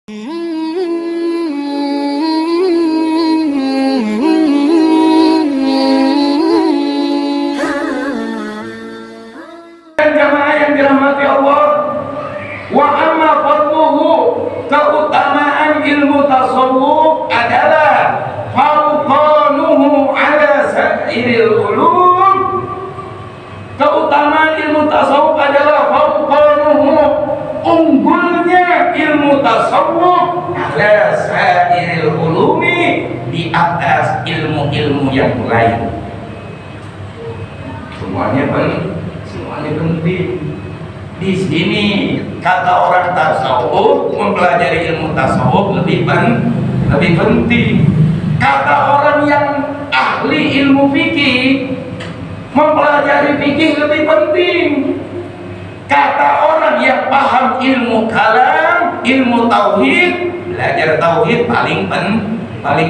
Jamaah yang dirahmati Allah, wa amma fadluhu, keutamaan ilmu tasawuf adalah fawqanuhu ala sa'iril ulum. Keutamaan ilmu tasawuf adalah fawqanuhu, unggulnya ilmu tasawuf ala sa'iril ulumi, di atas ilmu-ilmu yang lain. Semuanya penting. Di sini kata orang tasawuf, mempelajari ilmu tasawuf lebih penting. Kata orang yang ahli ilmu fikih, mempelajari fikih lebih penting. Kata orang yang paham ilmu kalam, ilmu tauhid, belajar tauhid paling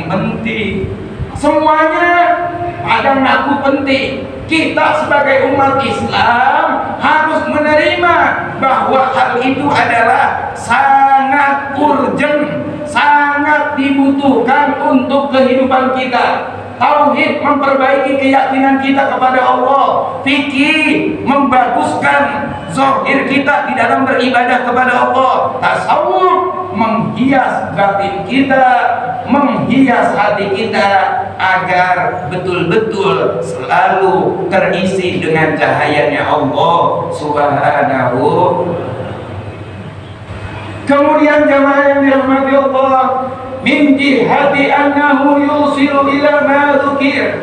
penting. Semuanya ada ngaku penting. Kita sebagai umat Islam harus menerima bahwa hal itu adalah sangat urgent, sangat dibutuhkan untuk kehidupan kita. Tauhid memperbaiki keyakinan kita kepada Allah. Fikih membaguskan zahir kita di dalam beribadah kepada Allah. Tasawuf menghias batin kita, menghias hati kita agar betul-betul selalu terisi dengan cahayanya Allah Subhanahu. Kemudian jamaah yang dirahmati Allah, min jihati annahu yusilu ila ma dzukir,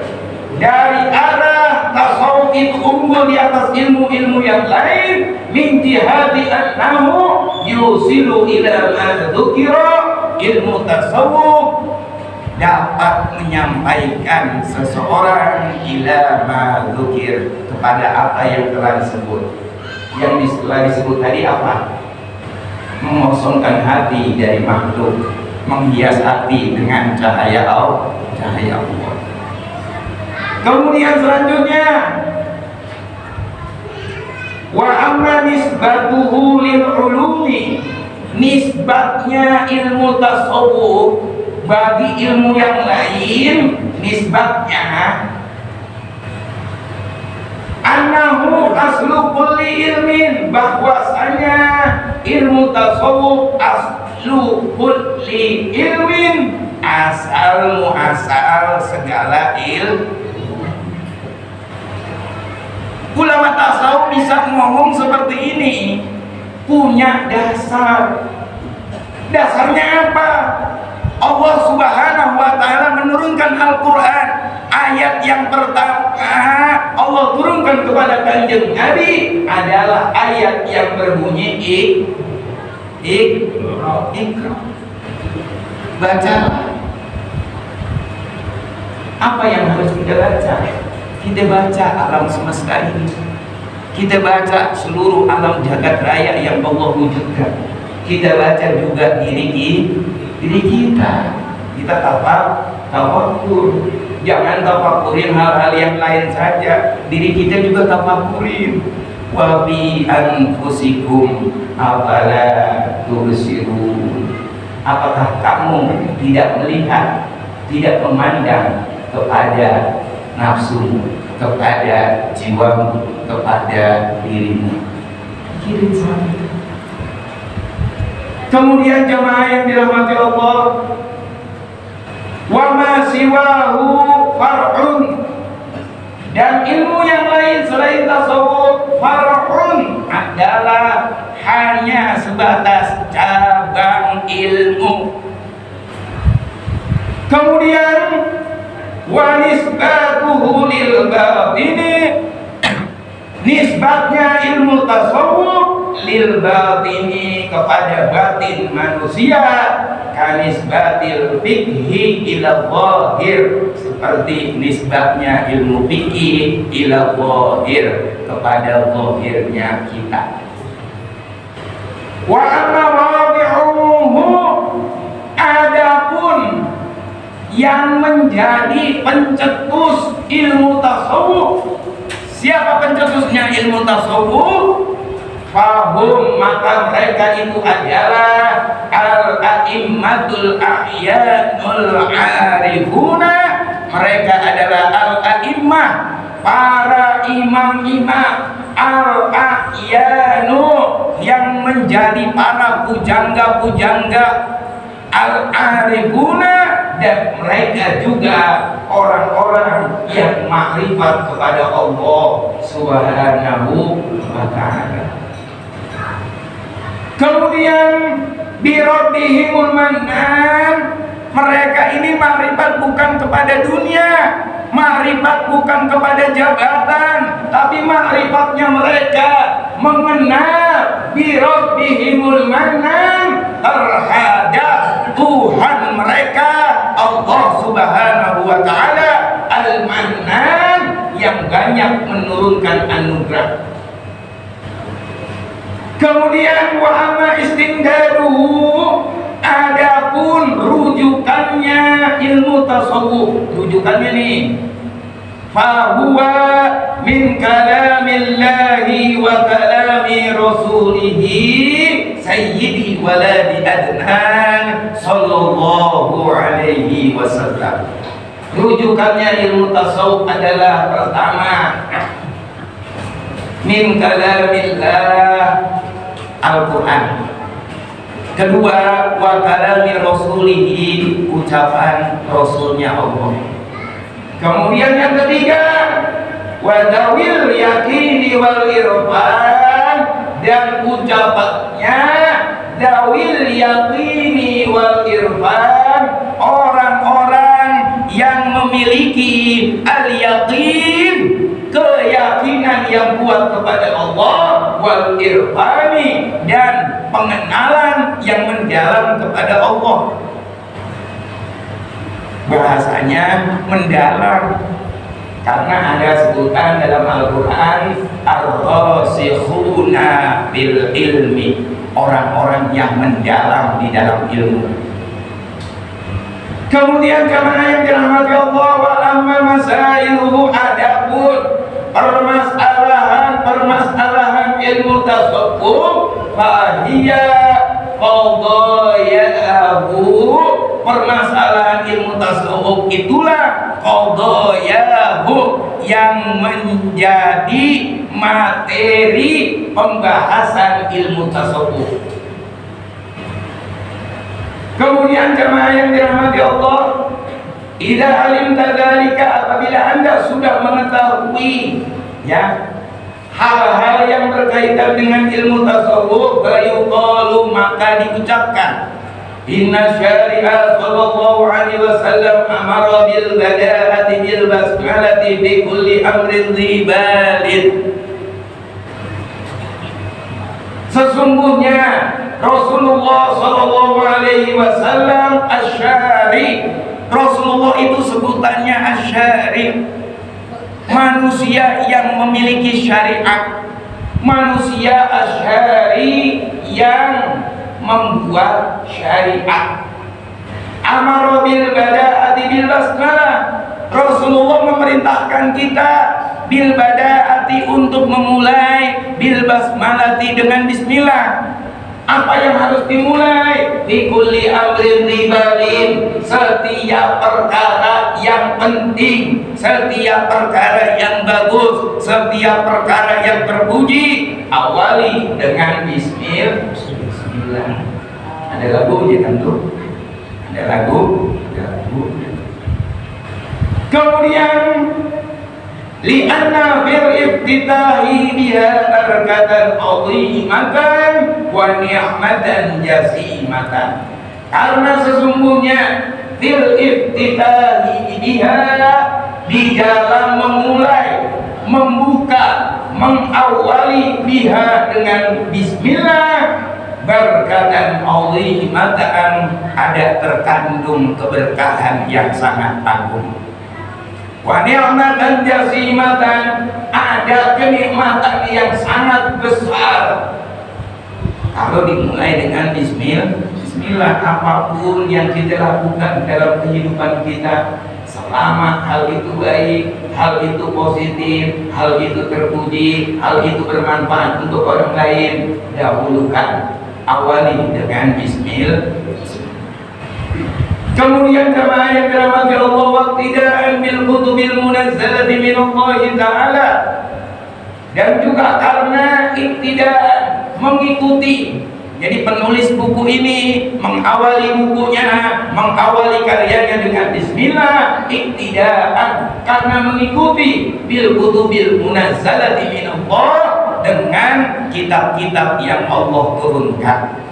dari arah tasawuf itu unggul di atas ilmu-ilmu yang lain. Min jihati annahu yusilu ila ma dzukira, ilmu tasawuf dapat menyampaikan seseorang ila ma dzukir, kepada apa yang telah disebut. Yang telah disebut tadi apa? Mengosongkan hati dari makhluk, menghias hati dengan cahaya Allah. Kemudian selanjutnya, wa amma nisbatuhu lil ulumi, nisbatnya ilmu tasawuf bagi ilmu yang lain, nisbatnya annahu aslu kulli ilmin, bahwasanya ilmu tasawuf aslu kulli ilmin, asal muasal segala ilmu. Ulama tasawuf bisa ngomong seperti ini, punya dasar. Dasarnya apa? Allah Subhanahu wa ta'ala menurunkan Al-Quran. Ayat yang pertama Allah turunkan kepada Kanjeng Nabi adalah ayat yang berbunyi Iqra. Bacalah. Apa yang harus kita baca? Kita baca alam semesta ini. Kita baca seluruh alam jagat raya yang Allah wujudkan. Kita baca juga diri kita. Kita tafakur. Jangan tafakurin hal-hal yang lain saja. Diri kita juga tafakurin. Wa bi anfusikum afala tubsirun. Apakah kamu tidak melihat, tidak memandang kepada nafsu, kepada jiwamu, kepada dirimu? Pikirin sama. Kemudian jamaah yang dirahmati Allah, wa ma siwahu far'un, dan ilmu yang lain selain tasawuf far'un adalah hanya sebatas cabang ilmu. Kemudian wa nisbatuhu lil batini, nisbatnya ilmu tasawuf lil batini, kepada batin manusia, kanisbatil fikhi ila zahir, seperti nisbatnya ilmu fikih ila zahir, kepada zahirnya kita. Wa amma rabi'uhu, adapun yang menjadi pencetus ilmu tasawuf. Siapa pencetusnya ilmu tasawuf? fahum maka mereka itu adalah al-a'immatul a'yanul arifuna, mereka adalah al-a'immah, para imam-imam, al-a'yanu yang menjadi para pujangga-pujangga, al-arifuna, dan mereka juga orang-orang yang makrifat kepada Allah Subhanahu wa ta'ala. Kemudian birabbihimul mannan, mereka ini makrifat bukan kepada dunia, makrifat bukan kepada jabatan, tapi makrifatnya mereka mengenal birabbihimul mannan terhadap Tuhan mereka Allah Subhanahu wa ta'ala al-mannan, yang banyak menurunkan anugerah. Kemudian wa amma istindaduhu, adapun rujukannya ilmu tasawuf, rujukannya nih, fahuwa min kalamillahi wa kalami rasulihi sayyidi waladi adnan sallallahu alaihi wasallam. Rujukannya ilmu tasawuf adalah pertama min kalamillah, Al-Quran. Kedua, wa kalami rasulihi, ucapan rasulnya Allah. Kemudian yang ketiga, wa dawil yakini wal irfan, dan ucapannya dawil yakini wal irfan, orang-orang yang memiliki al-yaqin, keyakinan yang kuat kepada Allah, wal irfani, dan pengenalan yang mendalam kepada Allah. Bahasanya mendalam karena ada sebutan dalam Al-Quran ar-rasikhuna bil ilmi, orang-orang yang mendalam di dalam ilmu. Kemudian karena yang dirahmati Allah, wa amma masailuhu, adapun permasalahan ilmu tasawuf, fahiya qadayahu, permasalahan ilmu tasawuf itulah qadayahu, yang menjadi materi pembahasan ilmu tasawuf. Kemudian jemaah yang dirahmati Allah, idza alimta dzalika, apabila Anda sudah mengetahui ya hal-hal yang berkaitan dengan ilmu tasawuf, fayuqalu, maka diucapkan, inna syari'a sallallahu alaihi wasallam amara bil bada'ati bil basmalati fi kulli amrin dhibalin. Sesungguhnya Rasulullah sallallahu alaihi wasallam asyari, Rasulullah itu sebutannya asyari, manusia yang memiliki syariat, manusia asyari yang membuat syariat. Amara bil bada'ati bil basmalah, Rasulullah memerintahkan kita bil bada'ati, untuk memulai, bil basmalati, dengan bismillah. Apa yang harus dimulai? Fi kulli amrin ribalin, setiap perkara yang penting, setiap perkara yang bagus, setiap perkara yang terpuji, awali dengan bismillah. Ada lagunya kan tuh? Ada lagu. Kemudian li'anna fil iftitahi biha barakatan azimatan wa ni'matan jasimatan, karena sesungguhnya fil iftitahi biha, di dalam memulai, membuka, mengawali, biha, dengan bismillah, barakatan azimatan, ada terkandung keberkahan yang sangat agung. Wa ni'matan jasimatan, ada kenikmatan yang sangat besar. Kalau dimulai dengan bismillah, apapun yang kita lakukan dalam kehidupan kita, selama hal itu baik, hal itu positif, hal itu terpuji, hal itu bermanfaat untuk orang lain, dahulukan, awali dengan bismillah. Kemudian jamaah yang dirahmati Allah, waqtida'an bil kutubil munazzalati min Allah Ta'ala, dan juga karena iktidaan, mengikuti. Jadi penulis buku ini mengawali bukunya, mengawali karyanya dengan bismillah, iktidaan, karena mengikuti bil kutubil munazzalati min Allah, dengan kitab-kitab yang Allah turunkan.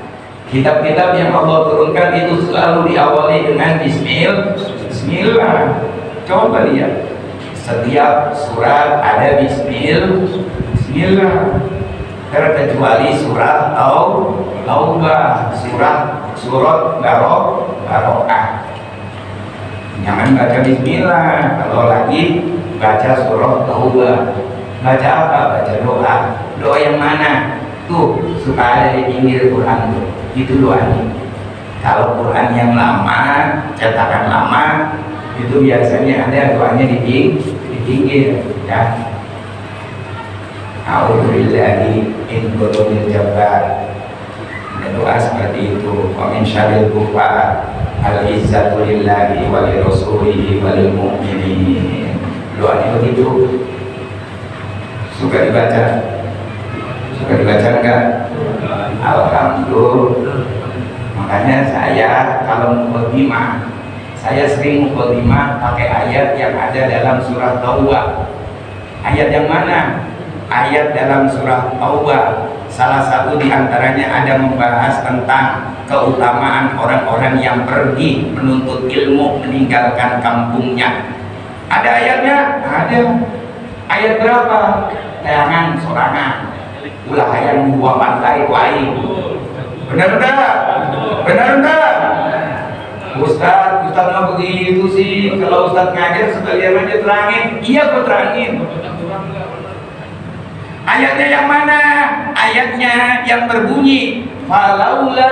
Kitab-kitab yang Allah turunkan itu selalu diawali dengan bismillah. Coba lihat, setiap surat ada bismillah, terkecuali surat Taubah, surat Barokah. Jangan baca bismillah. Kalau lagi baca surat Taubah, baca apa? Baca doa. Doa yang mana? Tuh suka ada di pinggir Quran tuh. Itu doanya. Kalau Quran yang lama, cetakan lama, itu biasanya ada doanya di pinggir, ya. A'udzubillahi min dzunubin jabbar. Doa seperti itu. Wa min syarril kufar. Al-izzatu lillahi wa li rasulihi wa lil mu'minin. Doanya begitu. Suka dibaca? Suka dibaca enggak? Alhamdulillah. Makanya saya kalau mukadimah, saya sering mukadimah pakai ayat yang ada dalam surah Taubah. Ayat yang mana? Ayat dalam surah Taubah. Salah satu diantaranya ada membahas tentang keutamaan orang-orang yang pergi menuntut ilmu meninggalkan kampungnya. Ada ayatnya? Ada. Ayat berapa? Jangan sorangan. Ulah yang dua pantai lain. Benar enggak? Benar enggak? Ustaz mah begitu sih. Kalau Ustaz ngajar sekalian aja terangin. Iya, gue terangin. Ayatnya yang mana? Ayatnya yang berbunyi falaula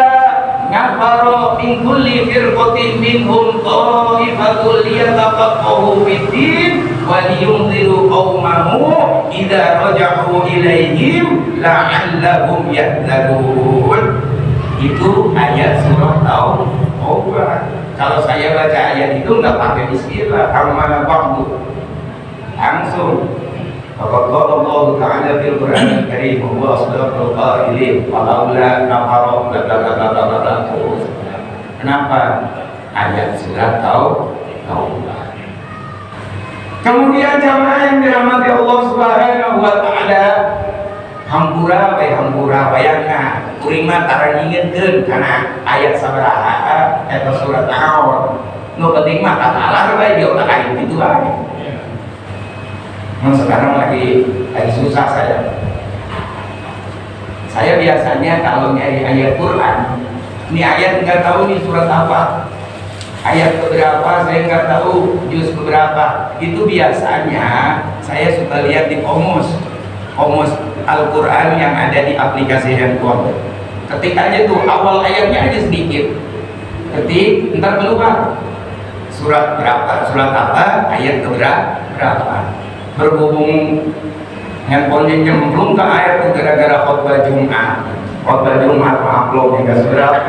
nafaro min kulli firqatin minhum ta'ifatul liyatafaqahu fid-din wa liyunziru qaumahum idza raja'u ilaihim la'allahum yahdharun. Itu ayat surah Taubah. Kalau saya baca ayat itu enggak pakai bismillah, amma ba'du, langsung. Faqala Allah Ta'ala fil Qur'anil Karim wa huwa asdaqul qailin walaula nafaro bla bla bla bla bla. Kenapa? Ayat surat Taubah. Kemudian jamaah yang dirahmati Allah Subhanahu wa Ta'ala, hampura bayangna kuring mah tara nyingeunkeun kana ayat sabaraha eta surat Al-A'raf. Nu penting mah katalar bae di otak aing itu aja. Sekarang lagi susah saya biasanya kalau nyari ayat Quran, ini ayat nggak tahu nih surat apa, ayat keberapa saya nggak tahu, juz keberapa. Itu biasanya saya suka lihat di komus Al-Quran yang ada di aplikasi handphone. Ketik aja tuh awal ayatnya aja sedikit, ketik ntar keluar surat berapa, surat apa, ayat keberapa. Berhubung handphonenya nyemplung ke air tuh gara-gara khotbah Jumat maklum hingga seberapa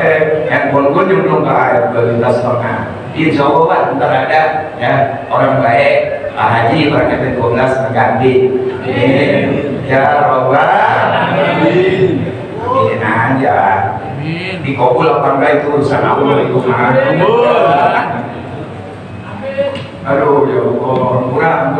handphone gue nyemplung ke air berlintas setengah. Insya Allah ntar ada ya orang baik Pak Haji berangkat 12 mengganti. Ya Rabbal Alamin. Ini aja dikabul apa enggak itu urusan Allah itu mah. Aduh ya Allah, murah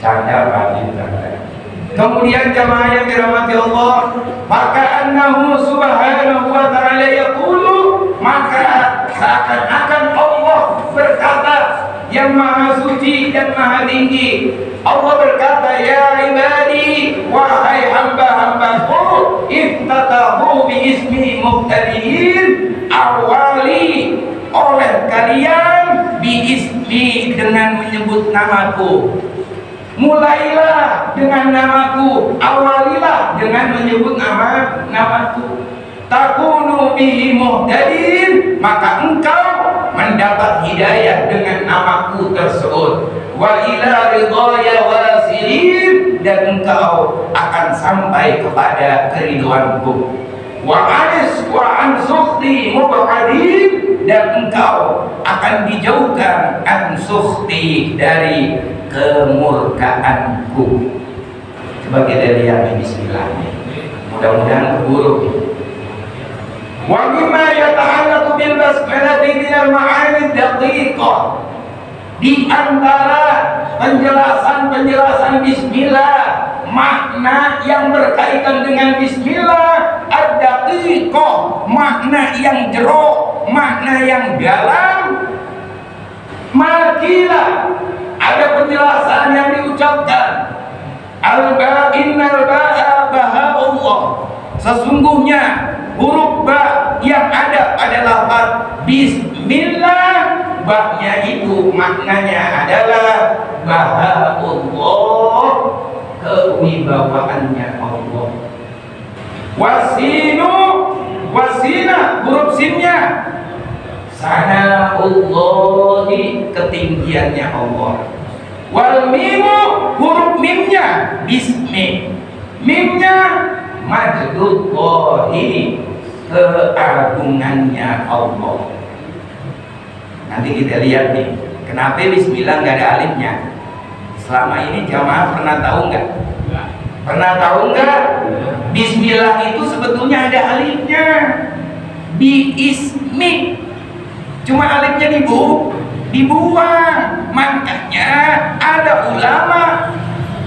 canda pagi canda. Kemudian jamaah yang dirahmati Allah, maka annahu subhanahu wa ta'ala yaqulu, maka seakan-akan Allah berkata yang maha suci dan maha tinggi. Allah berkata, ya ibadi, wahai hamba-hambaku, iftatahu bi ismi muqtadiin, awali oleh kalian bi ismi dengan menyebut namaku. Mulailah dengan namaku, awalilah dengan menyebut namaku. Takunu bihi muhtadin, maka engkau mendapat hidayah dengan namaku tersebut. Wa ila ridhaya wasilin, dan engkau akan sampai kepada keridhoanku. Wa an sukhti mubadin, dan engkau akan dijauhkan an sukhti, dari kemurkaanku. Coba kita lihat bismillah. Mudah-mudahan keburu. Wa mimma yata'allaqu bil basmalah minal ma'ani daqiqah. Di antara penjelasan bismillah, makna yang berkaitan dengan bismillah, ad-daqiqah, makna yang jero, makna yang dalam. Makila, ada penjelasan yang diucapkan, innal ba'a Allah, sesungguhnya huruf ba yang ada pada lafaz bismillah, ba-nya itu maknanya adalah baha Allah, kewibawaannya Allah. Wasina huruf sinnya, sana Allahi, ketinggiannya Allah. Wal mimu huruf mimnya, bismi, mimnya majdullahi, keagungannya Allah. Nanti kita lihat nih, kenapa bismillah nggak ada alifnya. Selama ini jamaah pernah tahu nggak? Pernah tahu nggak? Bismillah itu sebetulnya ada alifnya. Bi-ismi, cuma alifnya dibuang. Makanya ada ulama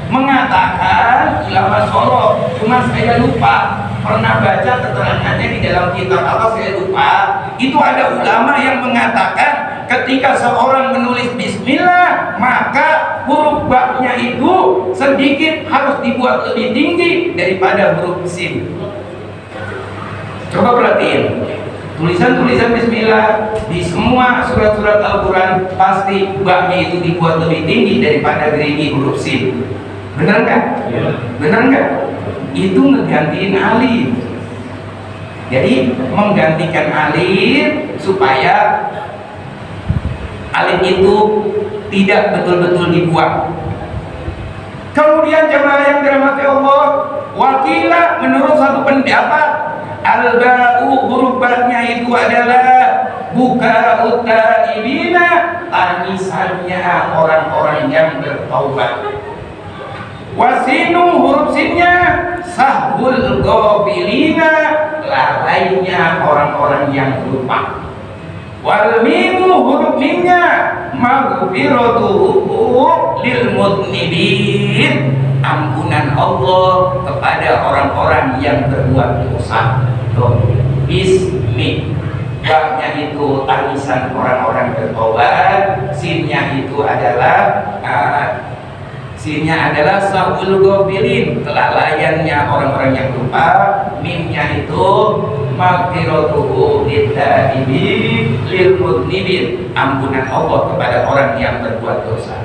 mengatakan, ulama Solo, cuma saya lupa pernah baca keterangannya di dalam kitab apa, saya lupa. Itu ada ulama yang mengatakan ketika seorang menulis bismillah, maka huruf ba-nya itu sedikit harus dibuat lebih tinggi daripada huruf sin. Coba perhatiin tulisan-tulisan bismillah di semua surat-surat Al-Quran, pasti ba-nya itu dibuat lebih tinggi daripada gerigi huruf sin. Benar nggak? Ya. Benar nggak? Itu ngegantiin alif. Jadi menggantikan alif supaya alif itu tidak betul-betul dibuang. Kemudian jemaah yang dirahmati Allah, wakila menurut satu pendapat, al-ba'u huruf ba-nya itu adalah buka utaibina, tangisannya orang-orang yang bertaubat. Wasinu huruf sinnya sahul ghafilina, lalainya orang-orang yang lupa. Wal mimu huruf mimnya maghfiratuhu lil mudnibin, ampunan Allah kepada orang-orang yang berbuat dosa. Bismi, ba-nya itu tangisan orang-orang bertobat, sinnya itu adalah sinnya adalah sahul ghafilin, kelalaiannya orang-orang yang lupa. Mimnya itu maghfiratuhu litaibin lil mudnibin, ampunan Allah kepada orang yang berbuat dosa.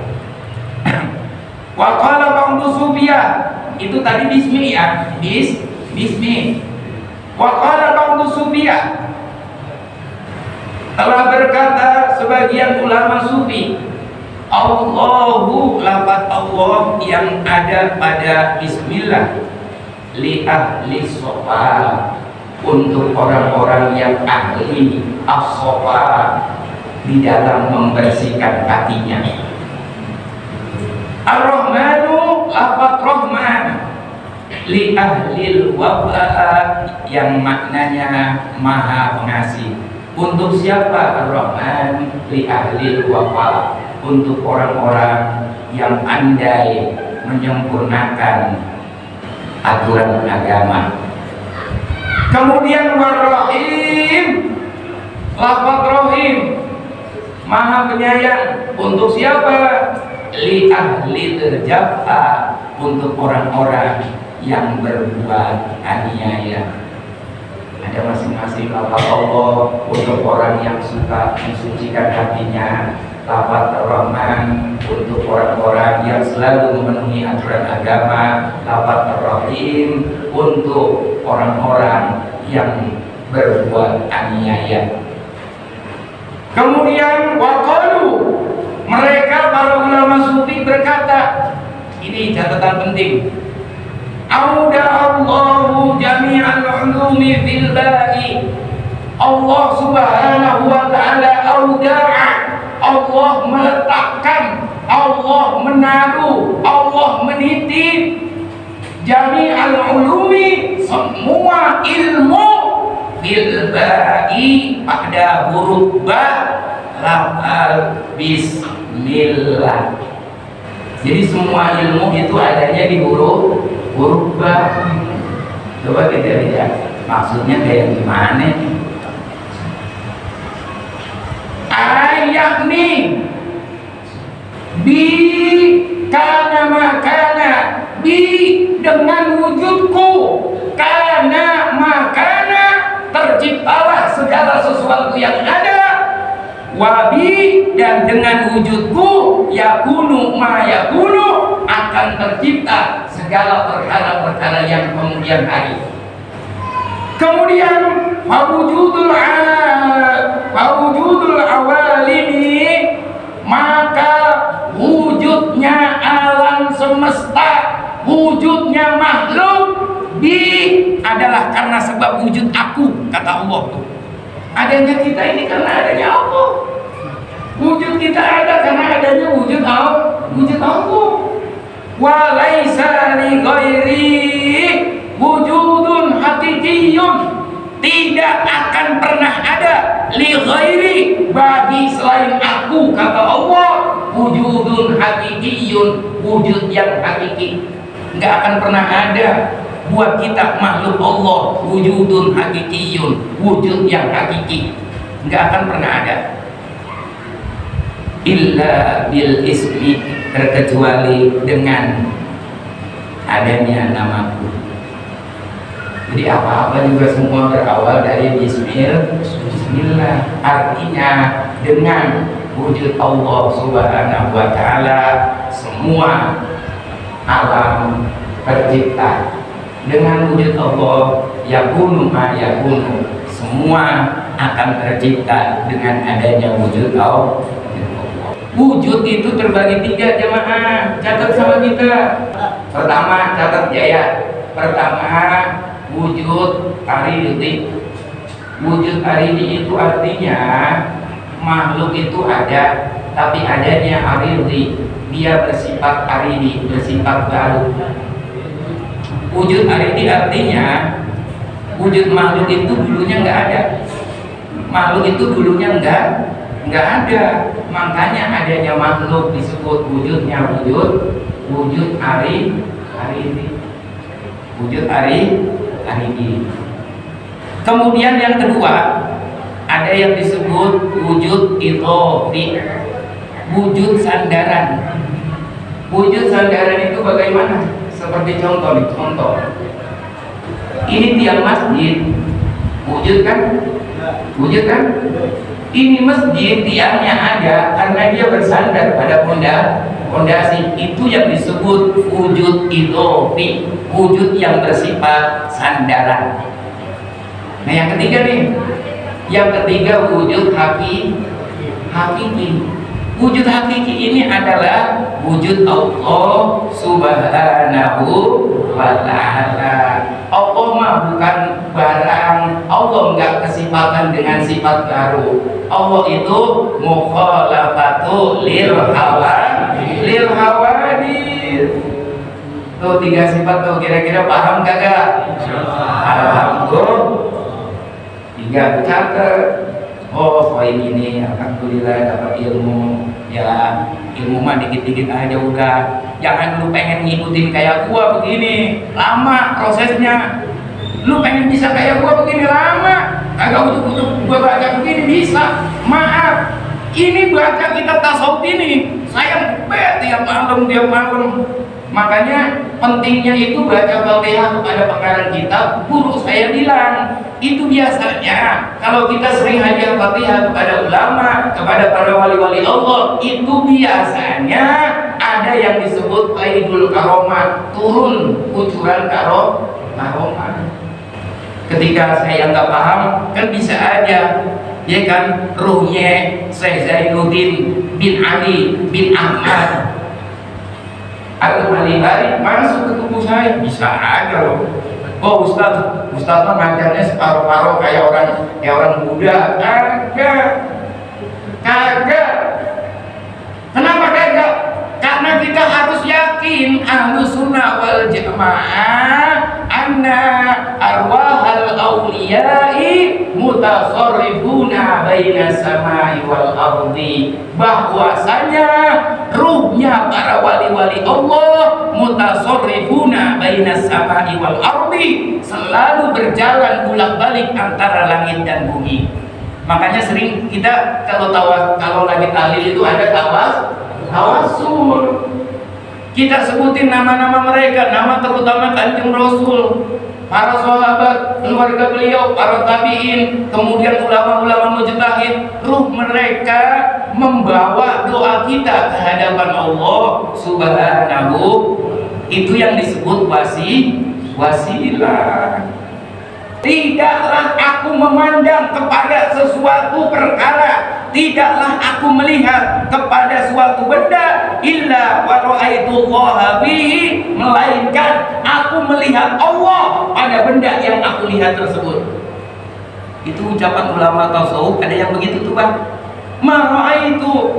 Wa qala ba'du sufiyah, itu tadi bismi ya, bismi. Wa qala ba'du sufiyah, telah berkata sebagian ulama sufi, Allahu, lafaz Allah yang ada pada bismillah, li ahli sofa, untuk orang-orang yang ahli as-sofa, di dalam membersihkan hatinya. Ar-Rahmanu, lafaz Rahman, li ahlil wabah, yang maknanya maha pengasih. Untuk siapa Ar-Rahman? Li ahlil wabah, untuk orang-orang yang pandai menyempurnakan aturan agama. Kemudian War-Rahim, lafaz Rahim, maha penyayang. Untuk siapa? Li ahli terjafa, untuk orang-orang yang berbuat aniaya. Ada masing-masing lafaz Allah untuk orang yang suka mensucikan hatinya. Lafaz Ar-Rahman untuk orang-orang yang selalu memenuhi aturan agama. Lafaz Ar-Rahim untuk orang-orang yang berbuat aniaya. Kemudian waqalu, Mereka para ulama sufi berkata, ini catatan penting. Auda'allahu jami'al ulumi fil ba'i. Allah subhanahu wa ta'ala auda'a. Allah meletakkan, Allah menaruh, Allah menitip jami'al ulumi, semua ilmu fil ba'i, pada huruf ba, lafal bismillah. Jadi semua ilmu itu adanya di huruf ba. Coba kita lihat maksudnya kayak gimana. Ayat nih bi kana makana, bi dengan wujudku, kana makana terciptalah segala sesuatu yang ada, wabi dan dengan wujudku yakunu ma yakunu akan tercipta segala perkara-perkara yang kemudian hari. Kemudian fawujudul awalini, maka wujudnya alam semesta, wujudnya makhluk bi adalah karena sebab wujud aku, kata Allah tuh. Adanya kita ini karena adanya Allah. Wujud kita ada karena adanya wujud Allah. Wa laisa li ghairi wujudun haqiqiyyun, tidak akan pernah ada li ghairi, bagi selain aku, kata Allah, wujudun haqiqiyyun, wujud yang hakiki. Enggak akan pernah ada buat kita makhluk Allah wujudun haqiqiyyun, wujud yang hakiki, enggak akan pernah ada. Illa bil ismi, terkecuali dengan adanya namaku. Jadi apa-apa juga semua berawal dari bismillah. Artinya dengan wujud Allah subhanahu wa ta'ala semua alam tercipta. Dengan wujud Allah yakunu ma yakunu, semua akan tercipta dengan adanya wujud Allah. Wujud itu terbagi tiga, jemaah. Catat sama kita. Pertama, catat ya. Pertama, wujud aridi. Wujud aridi itu artinya makhluk itu ada, tapi adanya aridi, dia bersifat aridi, bersifat baru. Wujud aridi artinya wujud makhluk itu dulunya nggak ada. Makhluk itu dulunya nggak ada, makanya adanya makhluk disebut wujudnya wujud aridi. Wujud aridi. Kemudian yang kedua, ada yang disebut wujud idhofi, wujud sandaran. Wujud sandaran itu bagaimana? Seperti contoh. Ini tiang masjid, wujud kan? Ini masjid tiangnya ada karena dia bersandar pada fondasi. Itu yang disebut wujud idhofi, wujud yang bersifat sandaran. Nah yang ketiga nih, wujud hakiki. Wujud hakiki ini adalah wujud Allah subhanahu wa ta'ala. Allah mah bukan barang, Allah enggak kesifatan dengan sifat baru. Allah itu mukhalafatu lil hawadith. Tuh tiga sifat tuh, kira-kira paham kagak? Alhamdulillah. Tiga catat. Oh poin ini alhamdulillah dapat ilmu. Ya ilmu mah dikit-dikit aja udah. Jangan lu pengen ngikutin kayak gua begini, lama prosesnya. Lu pengen bisa kayak gua begini lama. Kagak utuk-utuk gua baca begini bisa. Maaf, ini baca kitab tasawuf ini saya tiap malam. Makanya pentingnya itu baca Fatihah kepada penggarang kitab. Guru saya bilang itu biasanya kalau kita sering hadiah Fatihah kepada ulama, kepada para wali-wali Allah, itu biasanya ada yang disebut faidul karomah, turun kucuran karomah. Ketika saya nggak paham, kan bisa aja ya kan, ruhnya Syekh Zainuddin bin Ali bin Ahmad Al-Malibari masuk ke tubuh saya, bisa aja loh. Oh Ustaz mah ngajarnya separuh-paruh kayak orang Buddha. Kagak. Kenapa kagak? Karena kita harus yakin Ahlus Sunnah wal Jamaah anna arwahal awliyai mutasarrifuna baina samai wal ardi, bahwasanya ruhnya para wali-wali Allah mutasarrifuna baina samai wal ardi, selalu berjalan bolak-balik antara langit dan bumi. Makanya sering kita kalau lagi tahlil itu ada tawasul. Kita sebutin nama-nama mereka, nama terutama Kanjeng Rasul, para sahabat, keluarga beliau, para tabi'in, kemudian ulama-ulama mujtahid. Ruh mereka membawa doa kita ke hadapan Allah Subhanahu. Itu yang disebut wasilah. Tidaklah aku memandang kepada sesuatu perkara, tidaklah aku melihat kepada suatu benda illa wa ra'aitullaha bihi, melainkan aku melihat Allah pada benda yang aku lihat tersebut. Itu ucapan ulama tasawuf, ada yang begitu tuh Bang. Ma ra'aitu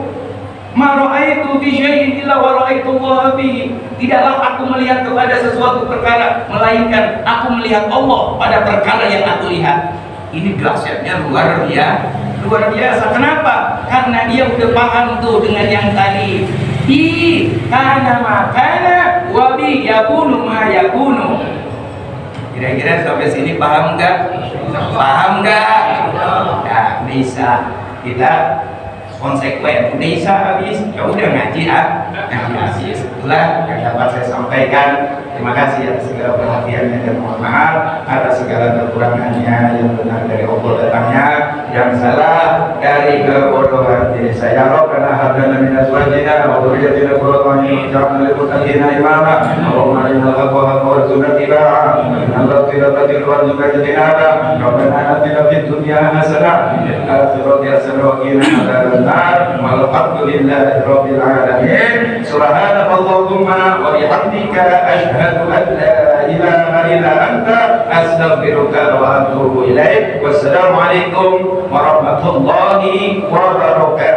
bi syai'in illa wa ra'aitullaha bihi. Tidaklah aku melihat kepada sesuatu perkara, melainkan aku melihat Allah pada perkara yang aku lihat. Ini dahsyatnya luar biasa. Kenapa? Karena dia udah paham tuh dengan yang tadi. Kana makana wa bi yakunu ma yakunu. Kira-kira sampai sini paham enggak? Nah, bisa kita konsekuen, bisa habis, ya udah ngaji habis. Itulah yang dapat saya sampaikan. Terima kasih atas segala perhatiannya dan mohon maaf atas segala kekurangannya. Yang benar dari Allah datangnya, yang salah dari kebodohan diri saya. Rabbana hab lana min azwajina wa dhurriyyatina qurrata a'yun waj'alna lil muttaqina imama. Allahumma arinal haqqa haqqan warzuqna ittiba'a, innal batila batilan warzuqna ijtinaba. Rabbana atina fid dunya hasanah wa fil akhirati hasanah wa qina adzabannar. Walhamdulillahi rabbil alamin. Subhanakallahumma wa bihamdika asyhadu an la ilaha illa anta astaghfiruka wa atubu ilaik. Wassalamu alaikum warahmatullahi wabarakatuh.